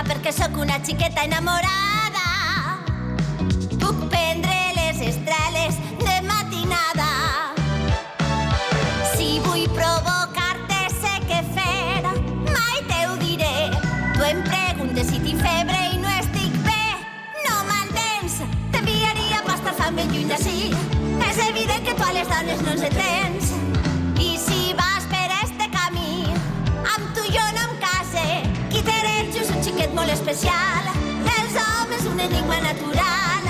perquè sóc una xiqueta enamorada. Puc prendre les estrelles de matinada. Si vull provocar-te sé què fer, mai te ho diré. Tu em preguntes si tinc febre i no estic bé. No m'entens, t'enviaria pasta fam ben lluny d'ací. És evident que tu a les dones no ens entens. I si vas per este camí, amb tu jo no em case. Qui t'eres just un xiquet molt especial. Els homes un enigma natural.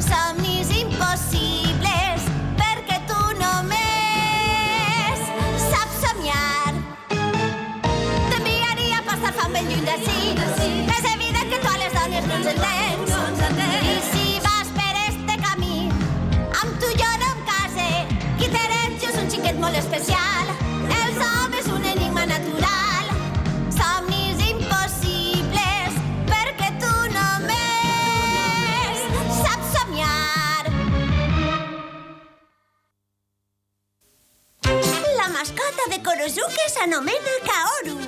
Somnis impossibles, perquè tu només saps somiar. T'enviaria a passar fam ben lluny d'ací. És evident que tu a les dones no ens entens. I si vas per este camí, amb tu jo no em case. Qui t'eres just un xiquet molt especial. Els homes un enigma natural. Somnis impossibles, perquè tu només saps somiar. La mascota de Konosuke s'anomena Kaoru.